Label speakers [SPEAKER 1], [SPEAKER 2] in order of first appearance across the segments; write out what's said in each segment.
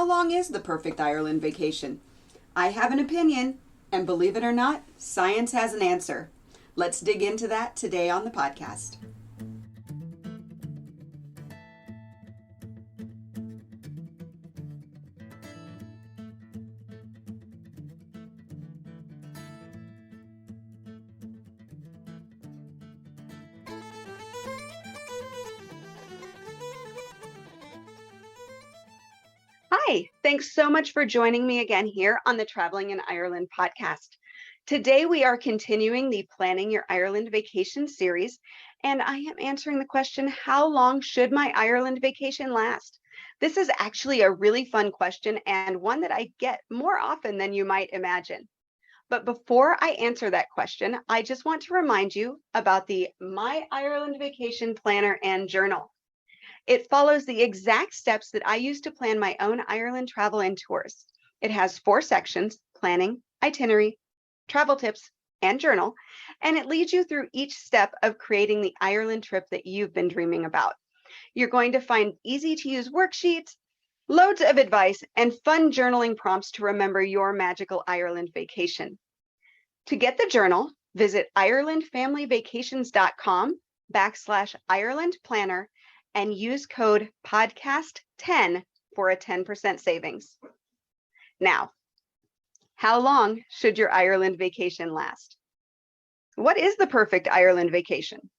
[SPEAKER 1] How long is the perfect Ireland vacation? I have an opinion, and believe it or not, science has an answer. Let's dig into that today on the podcast. Hi, thanks so much for joining me again here on the Traveling in Ireland podcast. Today we are continuing the Planning Your Ireland Vacation series, and I am answering the question, how long should my Ireland vacation last? This is actually a really fun question and one that I get more often than you might imagine. But before I answer that question, I just want to remind you about the My Ireland Vacation Planner and Journal. It follows the exact steps that I use to plan my own Ireland travel and tours. It has 4 sections: planning, itinerary, travel tips, and journal, and it leads you through each step of creating the Ireland trip that you've been dreaming about. You're going to find easy to use worksheets, loads of advice, and fun journaling prompts to remember your magical Ireland vacation. To get the journal, visit irelandfamilyvacations.com/Ireland planner and use code podcast10 for a 10% savings. Now, how long should your Ireland vacation last? What is the perfect Ireland vacation?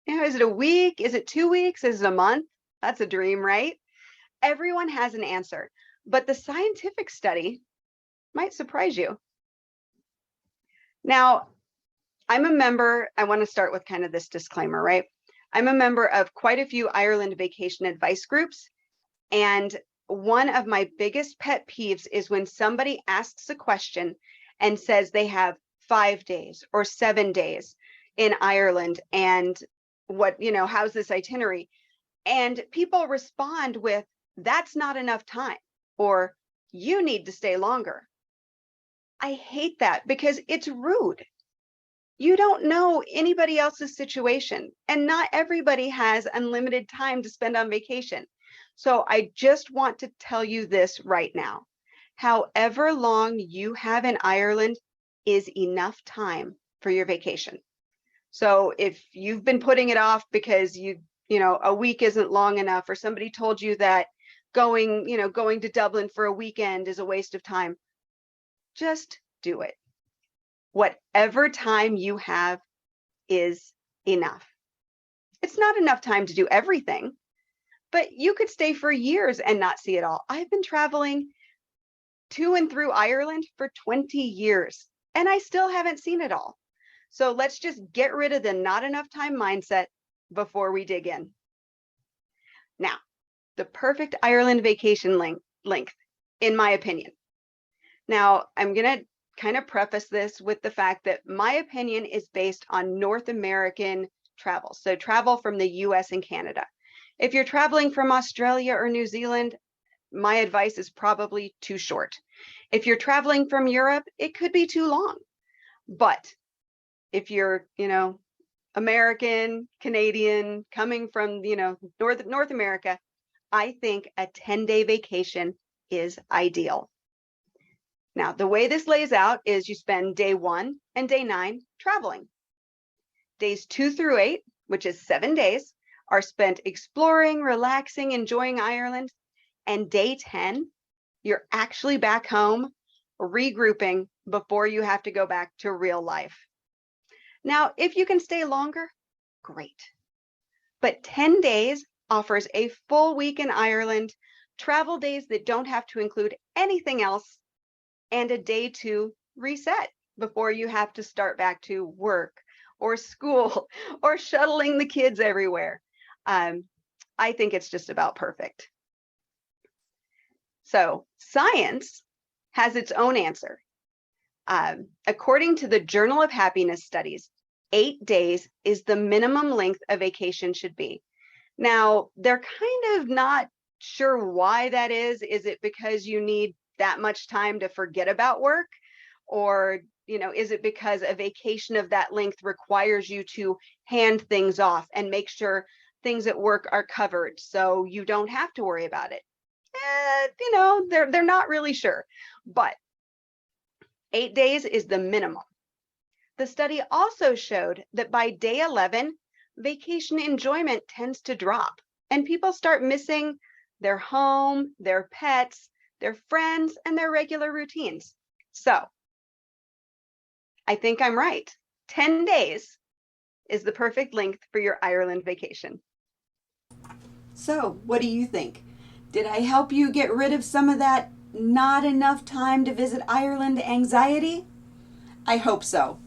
[SPEAKER 1] Is it a week? Is it 2 weeks? Is it a month? That's a dream, right? Everyone has an answer, but the scientific study might surprise you. Now, I want to start with kind of this disclaimer, right? I'm a member of quite a few Ireland vacation advice groups, and one of my biggest pet peeves is when somebody asks a question and says they have 5 days or 7 days in Ireland and how's this itinerary? And people respond with, that's not enough time, or you need to stay longer. I hate that because it's rude. You don't know anybody else's situation, and not everybody has unlimited time to spend on vacation. So I just want to tell you this right now. However long you have in Ireland is enough time for your vacation. So if you've been putting it off because a week isn't long enough, or somebody told you that going to Dublin for a weekend is a waste of time, just do it. Whatever time you have is enough. It's not enough time to do everything, but you could stay for years and not see it all. I've been traveling to and through Ireland for 20 years, and I still haven't seen it all. So let's just get rid of the not enough time mindset before we dig in. Now, the perfect Ireland vacation length, in my opinion. Now, I'm going to kind of preface this with the fact that my opinion is based on North American travel. So travel from the US and Canada. If you're traveling from Australia or New Zealand, my advice is probably too short. If you're traveling from Europe, it could be too long. But if you're, American, Canadian, coming from, North America, I think a 10-day vacation is ideal. Now, the way this lays out is you spend day 1 and day 9 traveling. Days 2 through 8, which is 7 days, are spent exploring, relaxing, enjoying Ireland. And day 10, you're actually back home, regrouping before you have to go back to real life. Now, if you can stay longer, great. But 10 days offers a full week in Ireland, travel days that don't have to include anything else, and a day to reset before you have to start back to work or school or shuttling the kids everywhere. I think it's just about perfect. So science has its own answer. According to the Journal of Happiness Studies, 8 days is the minimum length a vacation should be. Now, they're kind of not sure why that is. Is it because you need that much time to forget about work? Or, is it because a vacation of that length requires you to hand things off and make sure things at work are covered so you don't have to worry about it? they're not really sure. But 8 days is the minimum. The study also showed that by day 11, vacation enjoyment tends to drop and people start missing their home, their pets, their friends, and their regular routines. So I think I'm right. 10 days is the perfect length for your Ireland vacation.
[SPEAKER 2] So, what do you think? Did I help you get rid of some of that not enough time to visit Ireland anxiety? I hope so.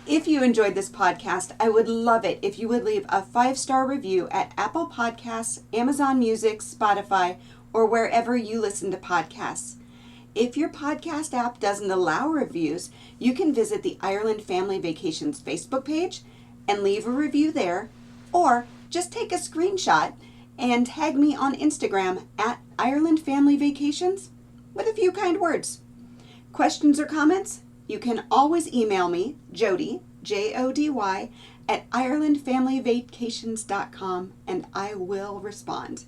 [SPEAKER 2] If you enjoyed this podcast, I would love it if you would leave a 5-star review at Apple Podcasts, Amazon Music, Spotify, or wherever you listen to podcasts. If your podcast app doesn't allow reviews, you can visit the Ireland Family Vacations Facebook page and leave a review there, or just take a screenshot and tag me on Instagram at Ireland Family Vacations with a few kind words. Questions or comments? You can always email me, Jody, Jody, at IrelandFamilyVacations.com, and I will respond.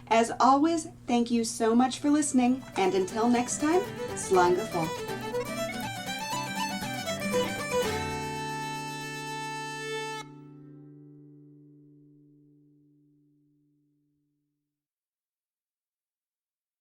[SPEAKER 2] As always, thank you so much for listening, and until next time, Slán go fóill.